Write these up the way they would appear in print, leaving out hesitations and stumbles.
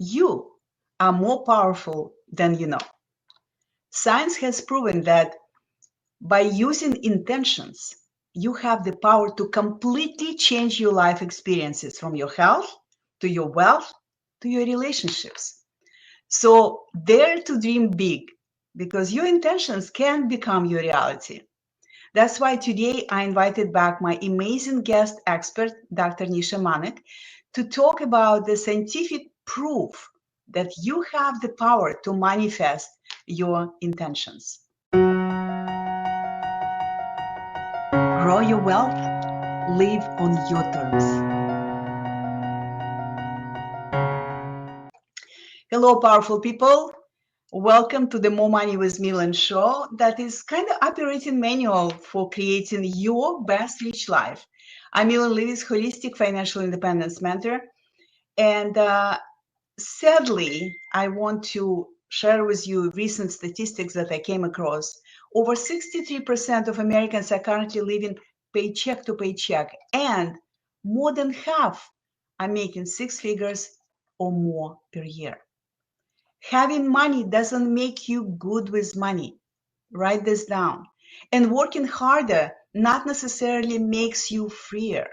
you are more powerful than you know. Science has proven that by using intentions, you have the power to completely change your life experiences, from your health to your wealth to your relationships. So dare to dream big, because your intentions can become your reality. That's why today I invited back my amazing guest expert, Dr. Nisha Manek, to talk about the scientific proof that you have the power to manifest your intentions. Grow your wealth, live on your terms. Hello, powerful people. Welcome to the More Money with Milan show that is kind of operating manual for creating your best rich life. I'm Milan Levy's holistic financial independence mentor. And sadly, I want to share with you recent statistics that I came across. Over 63% of Americans are currently living paycheck to paycheck, and more than half are making six figures or more per year. Having money doesn't make you good with money. Write this down. And working harder not necessarily makes you freer.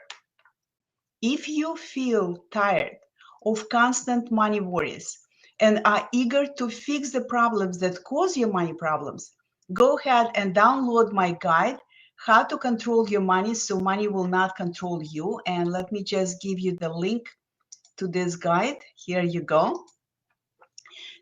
If you feel tired of constant money worries and are eager to fix the problems that cause your money problems, go ahead and download my guide, How to Control Your Money So Money Will Not Control You. And let me just give you the link to this guide. Here you go.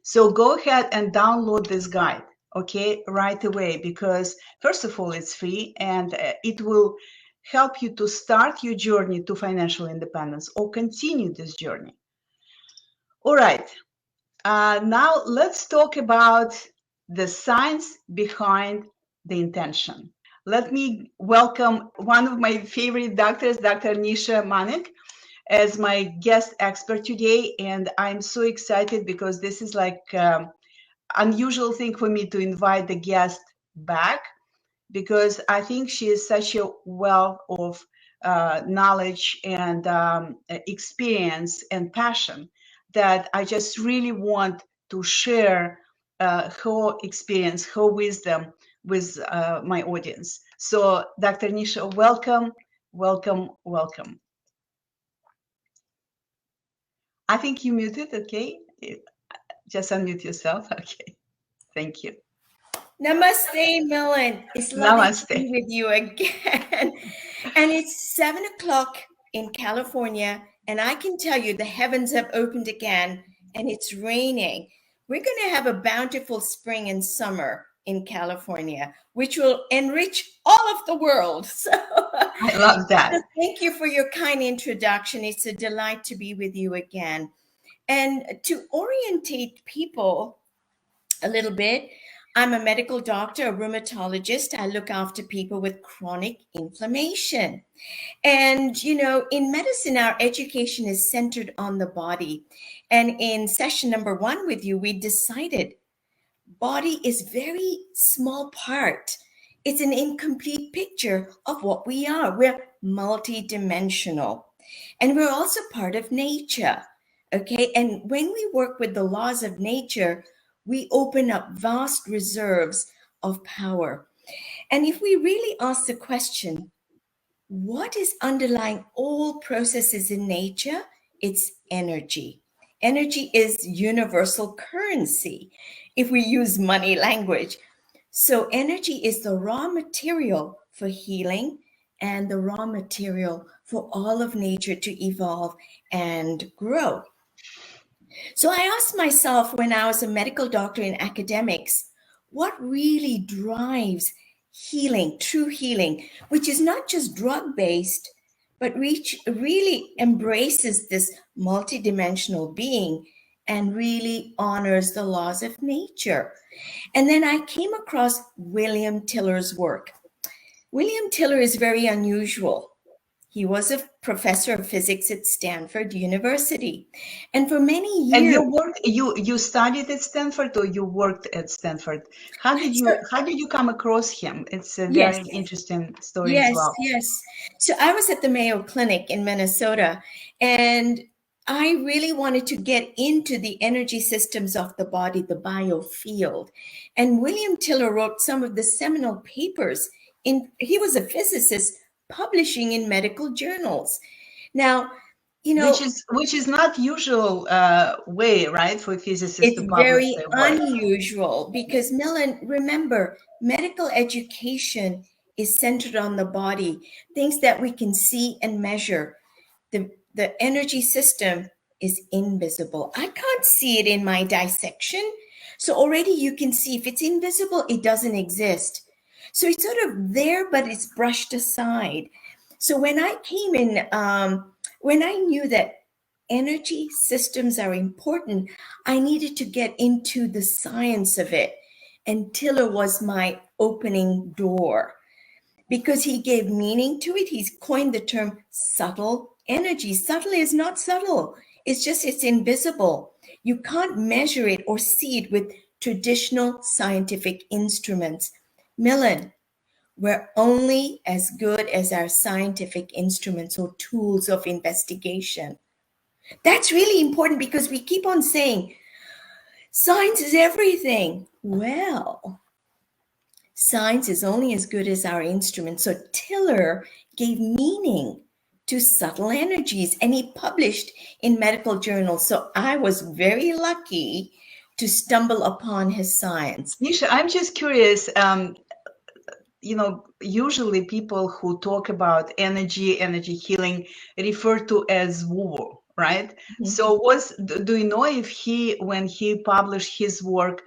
So go ahead and download this guide, okay, right away, because first of all, it's free, and it will help you to start your journey to financial independence or continue this journey. All right, now let's talk about the science behind the intention. Let me welcome one of my favorite doctors, Dr. Nisha Manek, as my guest expert today. And I'm so excited because this is like unusual thing for me to invite the guest back, because I think she is such a wealth of knowledge and experience and passion that I just really want to share her experience, her wisdom with my audience. So Dr. Nisha, welcome, welcome, welcome. I think you muted, okay? Just unmute yourself, okay. Thank you. Namaste, Milan. It's lovely to be with you again. And it's 7 o'clock in California, and I can tell you the heavens have opened again, and it's raining. We're going to have a bountiful spring and summer in California, which will enrich all of the world. So I love that. So thank you for your kind introduction. It's a delight to be with you again. And to orientate people a little bit, I'm a medical doctor, a rheumatologist. I look after people with chronic inflammation. And, you know, in medicine, our education is centered on the body. And in session number 1 with you, we decided body is very small part. It's an incomplete picture of what we are. We're multidimensional. And we're also part of nature. Okay. And when we work with the laws of nature, we open up vast reserves of power. And if we really ask the question, what is underlying all processes in nature? It's energy. Energy is universal currency, if we use money language. So energy is the raw material for healing and the raw material for all of nature to evolve and grow. So I asked myself when I was a medical doctor in academics, what really drives healing, true healing, which is not just drug-based, but really embraces this multidimensional being and really honors the laws of nature. And then I came across William Tiller's work. William Tiller is very unusual. He was a professor of physics at Stanford University. And for many years— And you studied at Stanford, or you worked at Stanford? How did you come across him? It's a very interesting story as well. Yes. So I was at the Mayo Clinic in Minnesota, and I really wanted to get into the energy systems of the body, the biofield. And William Tiller wrote some of the seminal papers. He was a physicist publishing in medical journals. Now, you know, Which is not usual way, right, for physicists it's to publish very their work. unusual because, Millen, remember, medical education is centered on the body, things that we can see and measure. The energy system is invisible. I can't see it in my dissection. So already you can see if it's invisible, it doesn't exist. So it's sort of there, but it's brushed aside. So when I came in, when I knew that energy systems are important, I needed to get into the science of it. And Tiller was my opening door because he gave meaning to it. He's coined the term subtle energy. Subtle is not subtle. It's invisible. You can't measure it or see it with traditional scientific instruments. Millen, we're only as good as our scientific instruments or tools of investigation. That's really important because we keep on saying science is everything. Well, science is only as good as our instruments. So Tiller gave meaning to subtle energies and he published in medical journals. So I was very lucky to stumble upon his science. Nisha, I'm just curious. Usually people who talk about energy healing refer to as woo, right? Mm-hmm. So do you know if when he published his work,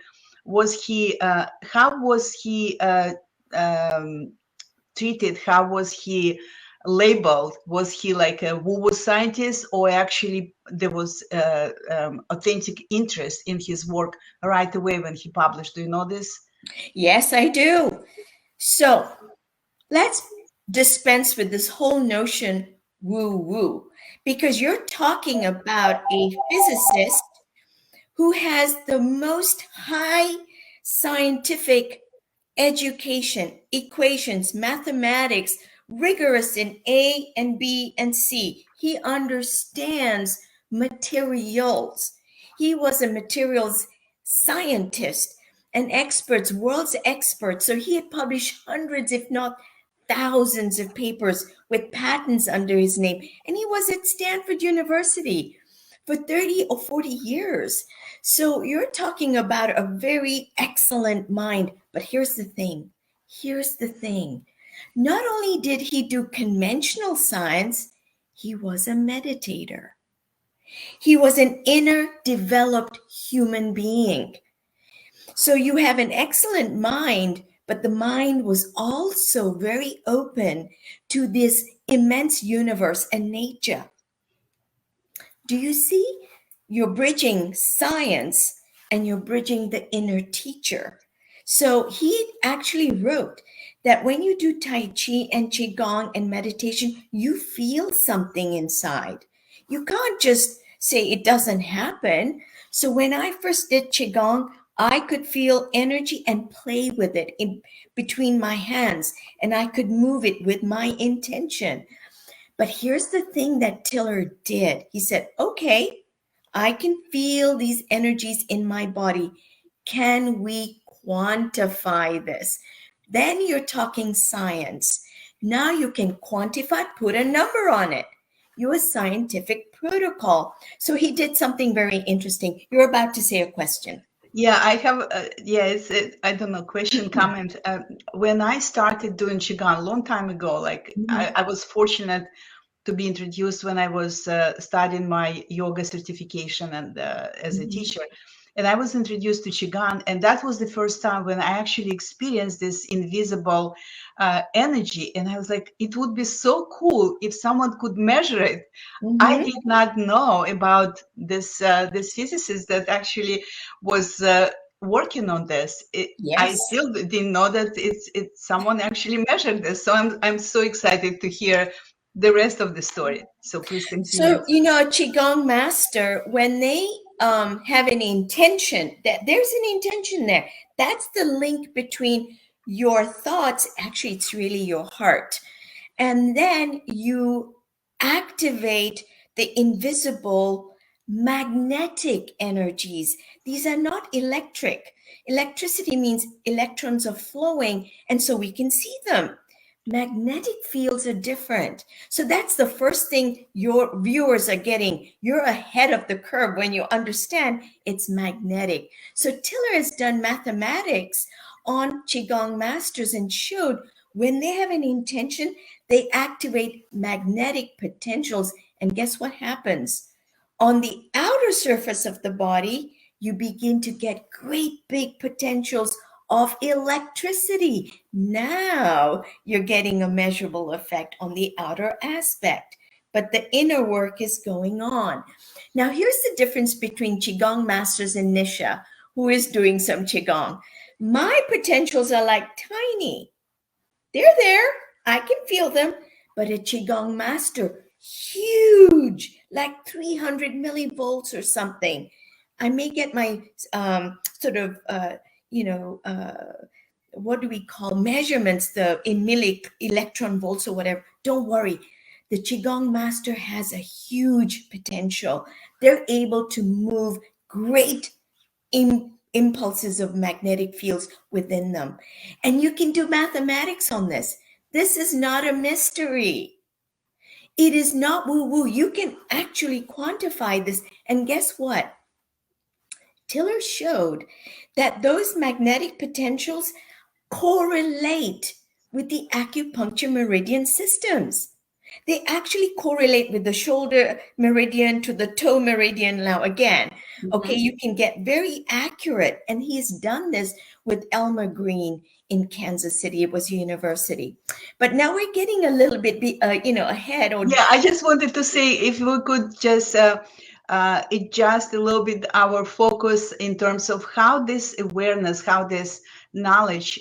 how was he treated? How was he labeled? Was he like a woo scientist, or actually there was authentic interest in his work right away when he published? Do you know this? Yes, I do. So let's dispense with this whole notion woo-woo, because you're talking about a physicist who has the most high scientific education, equations, mathematics, rigorous in A and B and C. He understands materials. He was a materials scientist, an expert, world's expert. So he had published hundreds, if not thousands of papers with patents under his name. And he was at Stanford University for 30 or 40 years. So you're talking about a very excellent mind. But here's the thing. Here's the thing. Not only did he do conventional science, he was a meditator. He was an inner developed human being. So you have an excellent mind, but the mind was also very open to this immense universe and nature. Do you see? You're bridging science and you're bridging the inner teacher. So he actually wrote that when you do Tai Chi and Qigong and meditation, you feel something inside. You can't just say it doesn't happen. So when I first did Qigong, I could feel energy and play with it in between my hands, and I could move it with my intention. But here's the thing that Tiller did. He said, okay, I can feel these energies in my body. Can we quantify this? Then you're talking science. Now you can quantify, put a number on it. Your scientific protocol. So he did something very interesting. You're about to say a question. Yeah, I have. I don't know, question, comment. When I started doing Qigong a long time ago, like I was fortunate to be introduced when I was studying my yoga certification and as a teacher. And I was introduced to Qigong, and that was the first time when I actually experienced this invisible energy. And I was like, it would be so cool if someone could measure it. I did not know about this physicist that actually was working on this. Yes. I still didn't know that it's someone actually measured this. So I'm so excited to hear the rest of the story. So please continue. So, a Qigong master, when they have an intention, that there's an intention there, that's the link between your thoughts. Actually, it's really your heart. And then you activate the invisible magnetic energies. These are not electric. Electricity means electrons are flowing, and so we can see them. Magnetic fields are different. So that's the first thing your viewers are getting. You're ahead of the curve when you understand it's magnetic. So Tiller has done mathematics on Qigong masters and showed when they have an intention, they activate magnetic potentials. And guess what happens? On the outer surface of the body, you begin to get great big potentials of electricity. Now you're getting a measurable effect on the outer aspect, but the inner work is going on. Now, here's the difference between Qigong masters and Nisha, who is doing some Qigong. My potentials are like tiny. They're there. I can feel them. But a Qigong master, huge, like 300 millivolts or something. I may get my sort of, what do we call measurements, in electron volts or whatever. Don't worry. The Qigong master has a huge potential. They're able to move great impulses of magnetic fields within them. And you can do mathematics on this. This is not a mystery. It is not woo-woo. You can actually quantify this. And guess what? Tiller showed that those magnetic potentials correlate with the acupuncture meridian systems. They actually correlate with the shoulder meridian to the toe meridian. Now, again, okay, you can get very accurate. And he's done this with Elmer Green in Kansas City. It was a university. But now we're getting a little bit, ahead. Yeah, I just wanted to say if we could just adjust a little bit our focus in terms of how this awareness, how this knowledge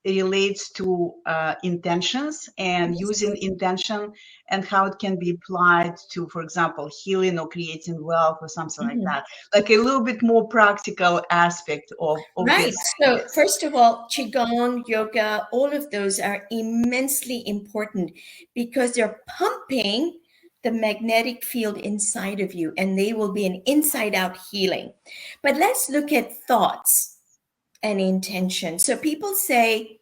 relates to intentions and using intention, and how it can be applied to, for example, healing or creating wealth or something like that. Like a little bit more practical aspect of Right. this. So first of all, Qigong, yoga, all of those are immensely important because they're pumping the magnetic field inside of you, and they will be an inside out healing. But let's look at thoughts and intention. So people say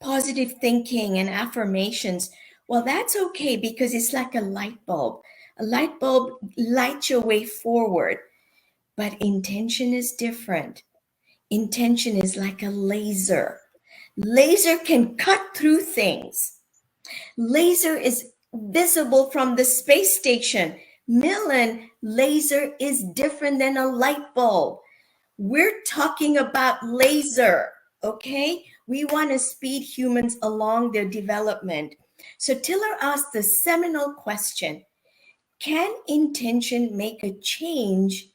positive thinking and affirmations. Well, that's okay because it's like a light bulb. A light bulb lights your way forward, but intention is different. Intention is like a laser. Laser can cut through things. Laser is visible from the space station. Millen, laser is different than a light bulb. We're talking about laser, okay? We want to speed humans along their development. So Tiller asked the seminal question, can intention make a change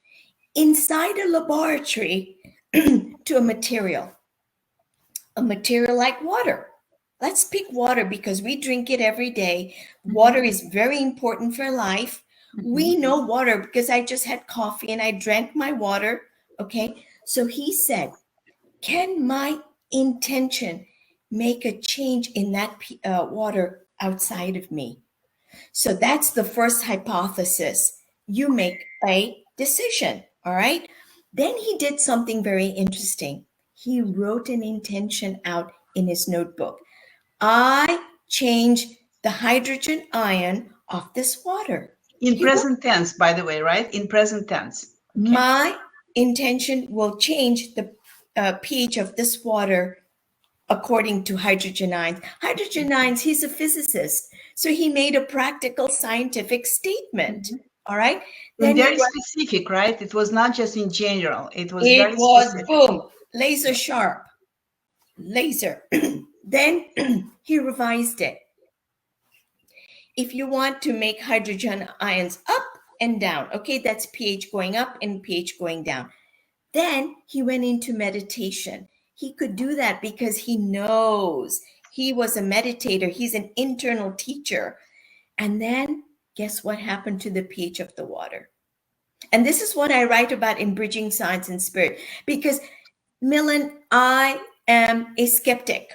inside a laboratory to a material like water? Let's pick water because we drink it every day. Water is very important for life. We know water because I just had coffee and I drank my water. Okay. So he said, can my intention make a change in that water outside of me? So that's the first hypothesis. You make a decision. All right. Then he did something very interesting. He wrote an intention out in his notebook. I change the hydrogen ion of this water. In present tense, by the way, right? In present tense. Okay. My intention will change the pH of this water according to hydrogen ions. Hydrogen ions, he's a physicist. So he made a practical scientific statement. All right. Then very specific, right? It was not just in general. It was very specific. Boom, laser sharp, laser. Then he revised it. If you want to make hydrogen ions up and down, okay, that's pH going up and pH going down. Then he went into meditation. He could do that because he knows he was a meditator. He's an internal teacher. And then guess what happened to the pH of the water? And this is what I write about in Bridging Science and Spirit, because Millen, I am a skeptic.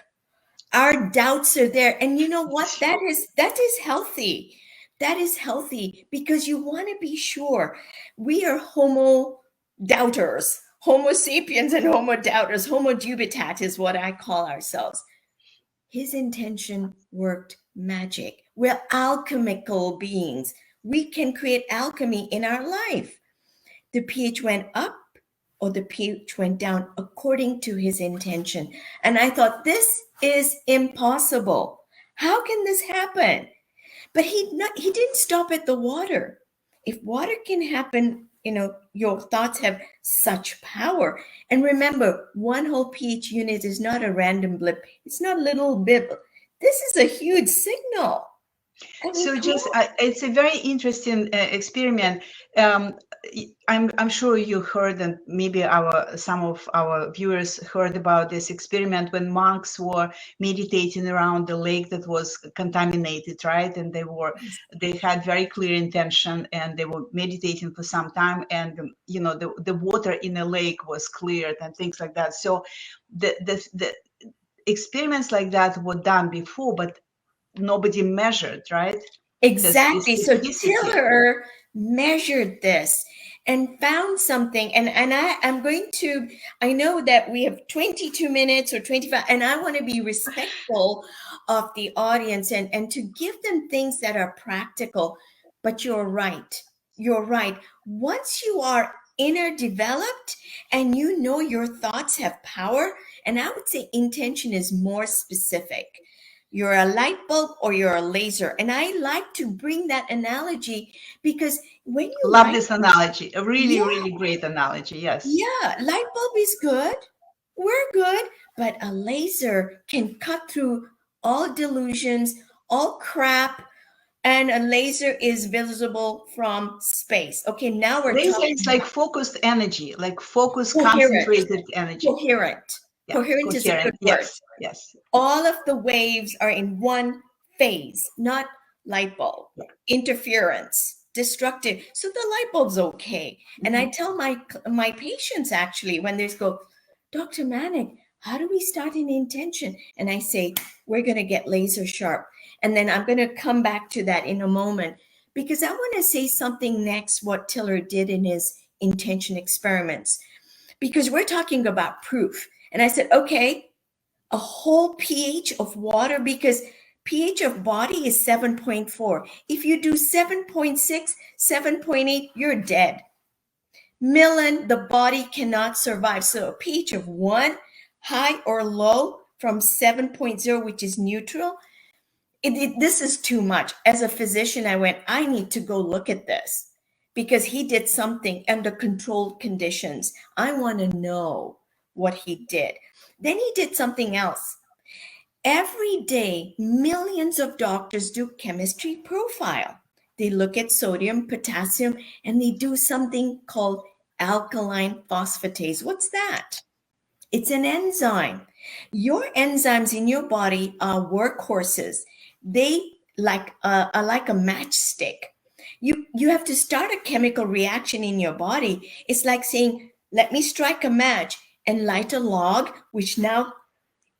Our doubts are there. And you know what? That is healthy. That is healthy because you want to be sure. We are Homo doubters, Homo sapiens and Homo doubters. Homo dubitat is what I call ourselves. His intention worked magic. We're alchemical beings. We can create alchemy in our life. The pH went up or the pH went down according to his intention. And I thought, this is impossible. How can this happen? But he didn't stop at the water. If water can happen, your thoughts have such power. And remember, one whole pH unit is not a random blip. It's not a little blip. This is a huge signal. So just it's a very interesting experiment. I'm sure you heard, and maybe some of our viewers heard about this experiment when monks were meditating around the lake that was contaminated, right? And they had very clear intention, and they were meditating for some time, and the water in the lake was cleared and things like that. So the experiments like that were done before, but nobody measured, right? Exactly. So Tiller measured this and found something. And I know that we have 22 minutes or 25, and I want to be respectful of the audience and to give them things that are practical. But you're right. You're right. Once you are inner developed and your thoughts have power, and I would say intention is more specific. You're a light bulb or you're a laser. And I like to bring that analogy because when you love this analogy, a really, really great analogy. Yes. Yeah, light bulb is good. We're good. But a laser can cut through all delusions, all crap, and a laser is visible from space. Okay, now we're laser talking. is like focused energy, like focused, concentrated energy. Coherent. Yeah, coherent is a good word. Yes. All of the waves are in one phase, not light bulb. Interference, destructive. So the light bulb's okay. And I tell my patients actually when they go, Dr. Manek, how do we start an intention? And I say, we're going to get laser sharp. And then I'm going to come back to that in a moment because I want to say something next, what Tiller did in his intention experiments, because we're talking about proof. And I said, okay, a whole pH of water, because pH of body is 7.4. If you do 7.6, 7.8, you're dead. Millen, the body cannot survive. So a pH of 1, high or low, from 7.0, which is neutral, this is too much. As a physician, I need to go look at this because he did something under controlled conditions. I want to know what he did. Then he did something else. Every day, millions of doctors do chemistry profile. They look at sodium, potassium, and they do something called alkaline phosphatase. What's that? It's an enzyme. Your enzymes in your body are workhorses. They are like a matchstick. You have to start a chemical reaction in your body. It's like saying, let me strike a match and light a log, which now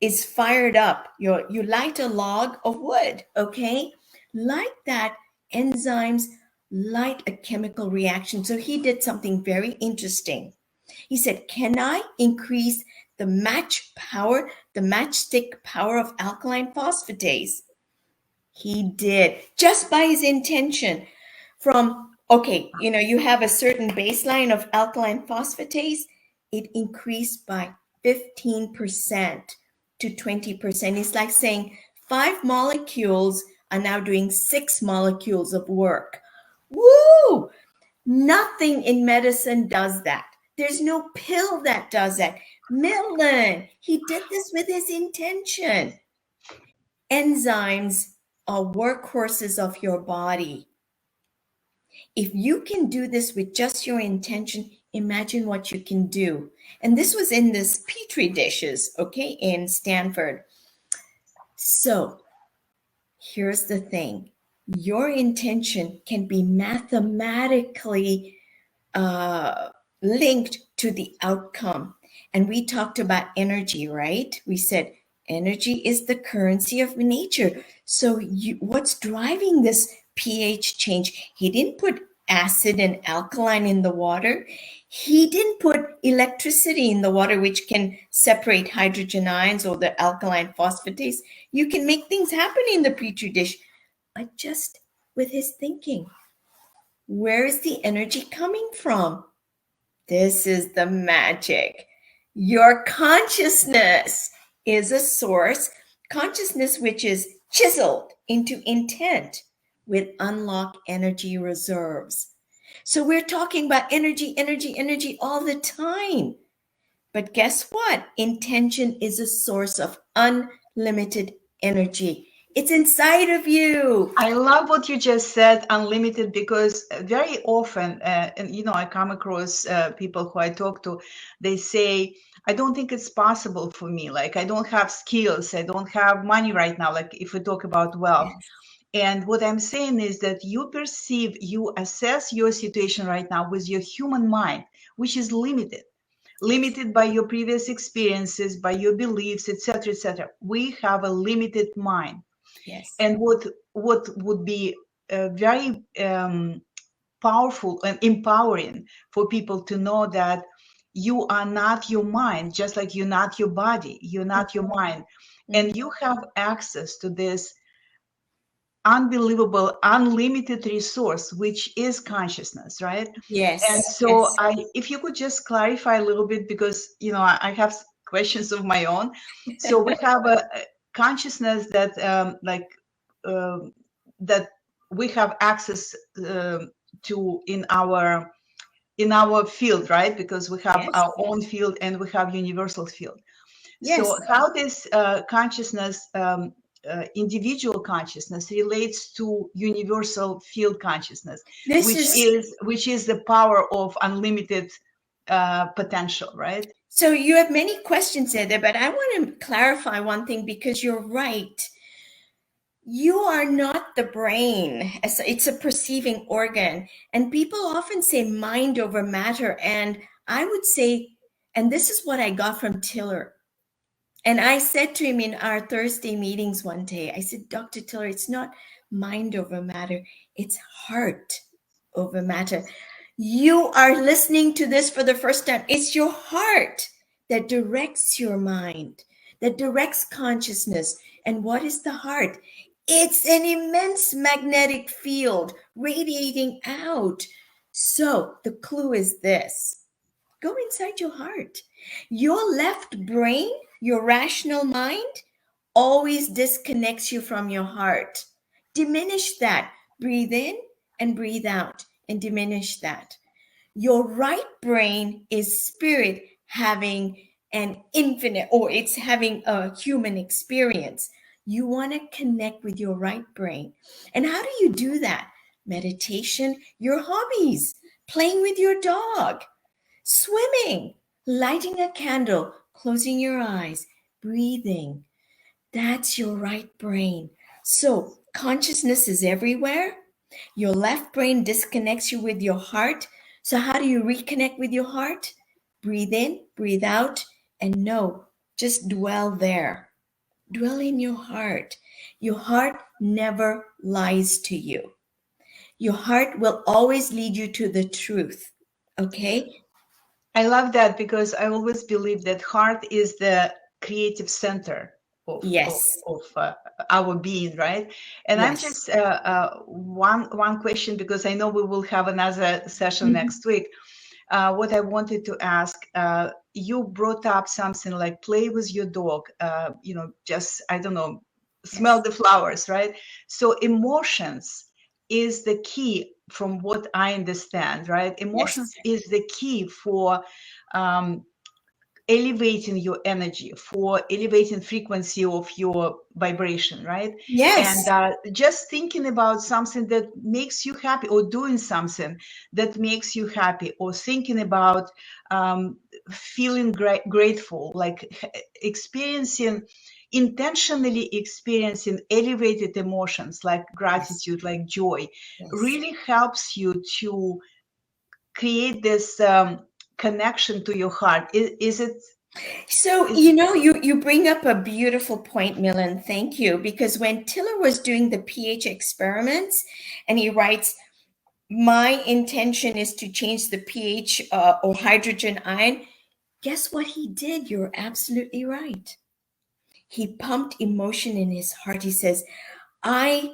is fired up. You light a log of wood, okay? Like that, enzymes light a chemical reaction. So he did something very interesting. He said, can I increase the matchstick power of alkaline phosphatase? He did, just by his intention. You have a certain baseline of alkaline phosphatase, it increased by 15% to 20%. It's like saying 5 molecules are now doing 6 molecules of work. Woo! Nothing in medicine does that. There's no pill that does that. Millen, he did this with his intention. Enzymes are workhorses of your body. If you can do this with just your intention, imagine what you can do. And this was in this Petri dishes, okay, in Stanford. So here's the thing. Your intention can be mathematically linked to the outcome. And we talked about energy, right? We said energy is the currency of nature. So what's driving this pH change. He didn't put acid and alkaline in the water. He didn't put electricity in the water, which can separate hydrogen ions or the alkaline phosphatase. You can make things happen in the petri dish, but just with his thinking. Where is the energy coming from? This is the magic. Your consciousness is a source, consciousness which is chiseled into intent with unlocked energy reserves. So we're talking about energy, energy, energy all the time. But guess what? Intention is a source of unlimited energy. It's inside of you. I love what you just said, unlimited, because very often, and I come across people who I talk to, they say, I don't think it's possible for me. Like, I don't have skills, I don't have money right now. Like, if we talk about wealth. Yes. And what I'm saying is that you assess your situation right now with your human mind, which is limited. Limited by your previous experiences, by your beliefs, etc., etc. We have a limited mind. Yes. And what would be very powerful and empowering for people to know that you are not your mind, just like you're not your body, you're not your mind, and you have access to this unbelievable, unlimited resource, which is consciousness, right? And Yes. so, Yes. if you could just clarify a little bit, because I have questions of my own. So we have a consciousness that, that we have access to in our field, right? Because we have Yes. our own field and we have universal field. Yes. So how this consciousness, individual consciousness, relates to universal field consciousness, This which is is the power of unlimited potential, right? so you have many questions there, but I want to clarify one thing because you're right. You are not the brain. It's a perceiving organ. And people often say mind over matter. And I would say, and this is what I got from Tiller. And I said to him in our Thursday meetings one day, I said, Dr. Tiller, it's not mind over matter, it's heart over matter. You are listening to this for the first time. It's your heart that directs your mind, that directs consciousness. And what is the heart? It's an immense magnetic field radiating out. So the clue is this: go inside your heart. Your left brain, your rational mind, always disconnects you from your heart. Diminish that. Breathe in and breathe out and diminish that. Your right brain is spirit having an infinite, or it's having a human experience. You want to connect with your right brain. And how do you do that? Meditation, your hobbies, playing with your dog, swimming, lighting a candle, closing your eyes, breathing. That's your right brain. So consciousness is everywhere. Your left brain disconnects you with your heart. So how do you reconnect with your heart? Breathe in, breathe out, and no, just dwell there. Dwell in your heart. Your heart never lies to you. Your heart will always lead you to the truth. Okay? I love that, because I always believe that heart is the creative center of Yes. our being, right? And I'm Yes. just one question, because I know we will have another session next week. What I wanted to ask, you brought up something like play with your dog, just, I don't know, smell the flowers, right? So emotions is the key, from what I understand, right? Yes. Emotions is the key for um, elevating your energy, for elevating frequency of your vibration, right? And Yes. just thinking about something that makes you happy, or doing something that makes you happy, or thinking about feeling grateful, like intentionally experiencing elevated emotions like Yes. gratitude, like joy, Yes. really helps you to create this connection to your heart. Is it So, Is you bring up a beautiful point, Milan. Thank you. Because when Tiller was doing the pH experiments, and he writes, my intention is to change the pH or hydrogen ion, guess what he did? You're absolutely right. He pumped emotion in his heart. He says, I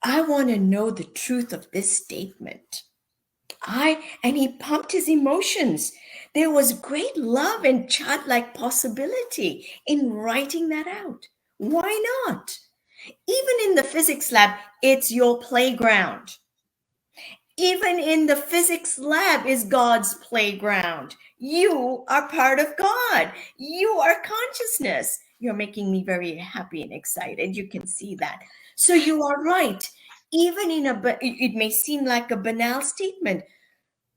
I want to know the truth of this statement. And he pumped his emotions. There was great love and childlike possibility in writing that out. Why not? Even in the physics lab, it's your playground. Even in the physics lab is God's playground. You are part of God. You are consciousness. You're making me very happy and excited. You can see that. So you are right. Even it may seem like a banal statement.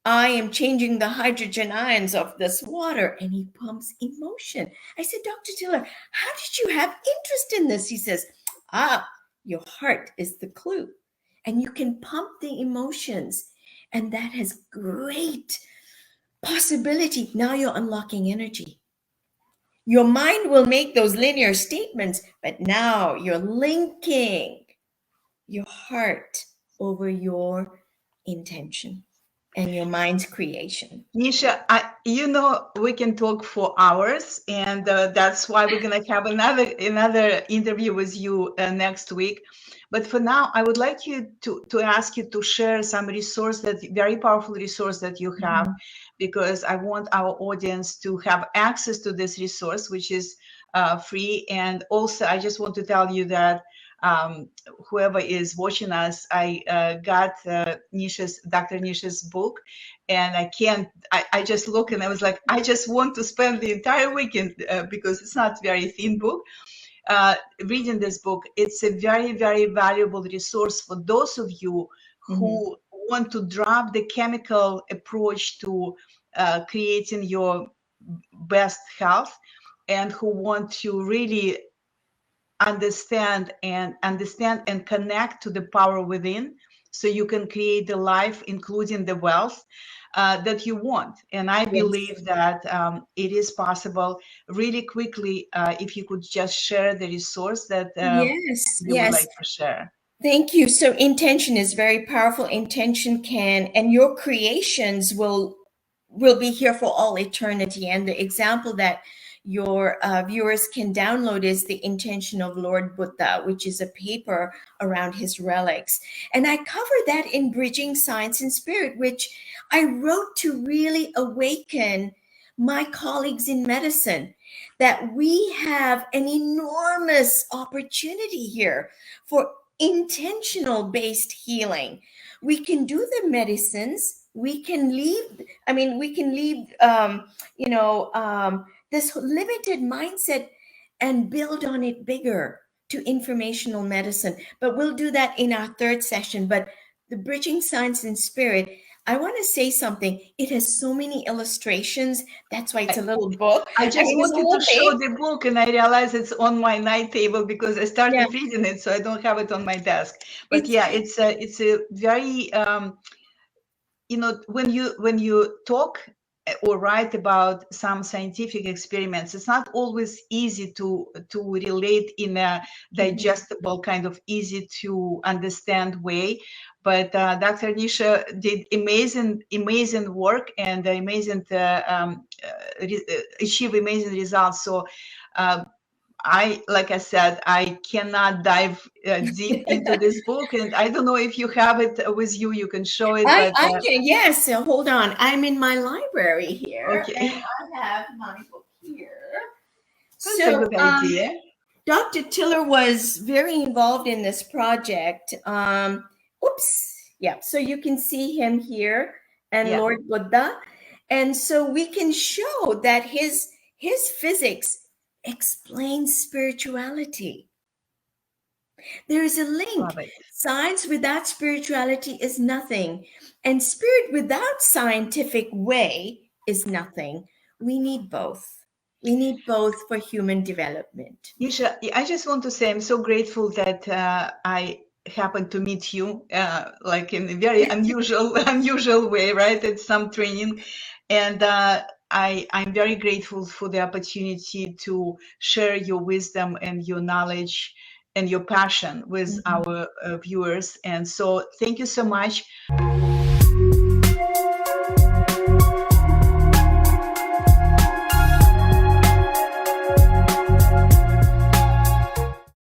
I am changing the hydrogen ions of this water. And he pumps emotion. I said, Dr. Tiller, how did you have interest in this? He says, your heart is the clue. And you can pump the emotions. And that has great possibility. Now you're unlocking energy. Your mind will make those linear statements, but now you're linking your heart over your intention and your mind's creation. Nisha, we can talk for hours, and that's why we're gonna have another interview with you next week. But for now, I would like you to ask you to share some very powerful resource that you have, because I want our audience to have access to this resource, which is free. And also, I just want to tell you that whoever is watching us, I got Dr. Nisha's book, and I just look and I was like, I just want to spend the entire weekend because it's not very thin book. Reading this book, it's a very, very valuable resource for those of you who want to drop the chemical approach to creating your best health, and who want to really understand and connect to the power within, so you can create the life, including the wealth that you want. And I believe that it is possible. Really quickly, if you could just share the resource that you would like to share. Thank you. So intention is very powerful. Intention and your creations will be here for all eternity. And the example that your viewers can download is the Intention of Lord Buddha, which is a paper around his relics. And I cover that in Bridging Science and Spirit, which I wrote to really awaken my colleagues in medicine that we have an enormous opportunity here for intentional based healing. We can do the medicines. We can leave. This limited mindset and build on it bigger to informational medicine. But we'll do that in our third session. But the Bridging Science and Spirit, I want to say something. It has so many illustrations. That's why it's a little book. I just wanted to show the book, and I realized it's on my night table because I started reading it, so I don't have it on my desk. But it's a very when you talk or write about some scientific experiments, it's not always easy to relate in a digestible kind of easy to understand way. But Dr. Nisha did amazing work and achieve amazing results. So like I said, I cannot dive deep into this book, and I don't know if you have it with you. You can show it. I can. Yes. So hold on. I'm in my library here, okay. and I have my book here. That's a good idea. Dr. Tiller was very involved in this project. So you can see him here and Lord Buddha. And so we can show that his physics explains spirituality. There is a link. Science without spirituality is nothing. And spirit without scientific way is nothing. We need both. We need both for human development. Nisha, I just want to say I'm so grateful that I happened to meet you like in a very unusual way, right? At some training. And I'm very grateful for the opportunity to share your wisdom and your knowledge and your passion with our viewers. And so thank you so much.